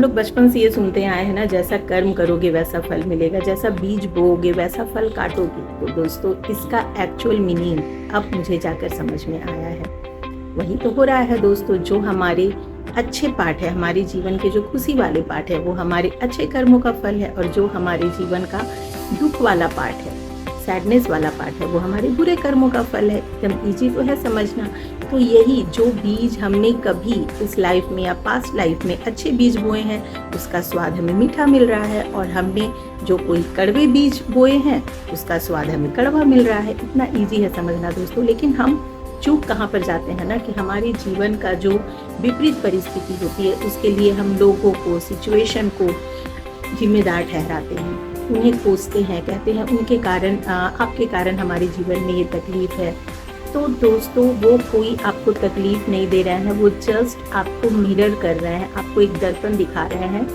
लोग बचपन से ये सुनते आए हैं ना, जैसा कर्म करोगे वैसा फल मिलेगा, जैसा बीज बोओगे वैसा फल काटोगे। तो दोस्तों इसका एक्चुअल मीनिंग अब मुझे जाकर समझ में आया है। वही तो हो रहा है दोस्तों, जो हमारे अच्छे पार्ट है, हमारे जीवन के जो खुशी वाले पार्ट है वो हमारे अच्छे कर्मों का फल है, और जो हमारे जीवन का दुख वाला पार्ट है, सैडनेस वाला पार्ट है, वो हमारे बुरे कर्मों का फल है। एकदम ईजी तो है समझना। तो यही जो बीज हमने कभी इस लाइफ में या पास्ट लाइफ में अच्छे बीज बोए हैं, उसका स्वाद हमें मीठा मिल रहा है, और हमने जो कोई कड़वे बीज बोए हैं उसका स्वाद हमें कड़वा मिल रहा है। इतना ईजी है समझना दोस्तों। लेकिन हम चूक कहाँ पर जाते हैं ना, कि हमारे जीवन का जो विपरीत परिस्थिति होती है उसके लिए हम लोगों को, सिचुएशन को जिम्मेदार ठहराते हैं, उन्हें कोसते हैं, कहते हैं उनके कारण, आपके कारण हमारे जीवन में ये तकलीफ है। तो दोस्तों वो कोई आपको तकलीफ नहीं दे रहे हैं, वो जस्ट आपको मिरर कर रहे हैं, आपको एक दर्पण दिखा रहे हैं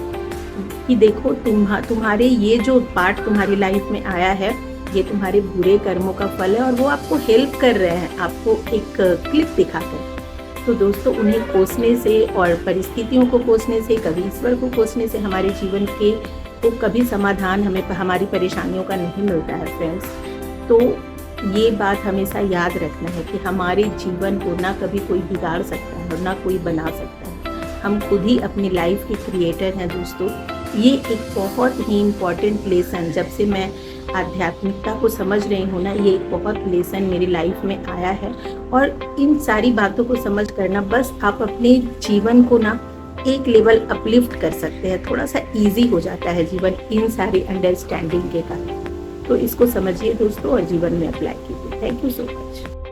कि देखो तुम्हारे ये जो पार्ट तुम्हारी लाइफ में आया है ये तुम्हारे बुरे कर्मों का फल है, और वो आपको हेल्प कर रहे हैं, आपको एक क्लिप दिखाकर। तो दोस्तों उन्हें कोसने से और परिस्थितियों को कोसने से, कभी ईश्वर को कोसने से हमारे जीवन के को कभी समाधान हमें हमारी परेशानियों का नहीं मिलता है फ्रेंड्स। तो ये बात हमेशा याद रखना है कि हमारे जीवन को ना कभी कोई बिगाड़ सकता है और ना कोई बना सकता है। हम खुद ही अपनी लाइफ के क्रिएटर हैं दोस्तों। ये एक बहुत ही इम्पॉर्टेंट लेसन, जब से मैं आध्यात्मिकता को समझ रही हूँ ना, ये एक बहुत लेसन मेरी लाइफ में आया है। और इन सारी बातों को समझ कर ना बस आप अपने जीवन को ना एक लेवल अपलिफ्ट कर सकते हैं, थोड़ा सा इजी हो जाता है जीवन इन सारी अंडरस्टैंडिंग के कारण। तो इसको समझिए दोस्तों और जीवन में अप्लाई कीजिए। Thank you so much.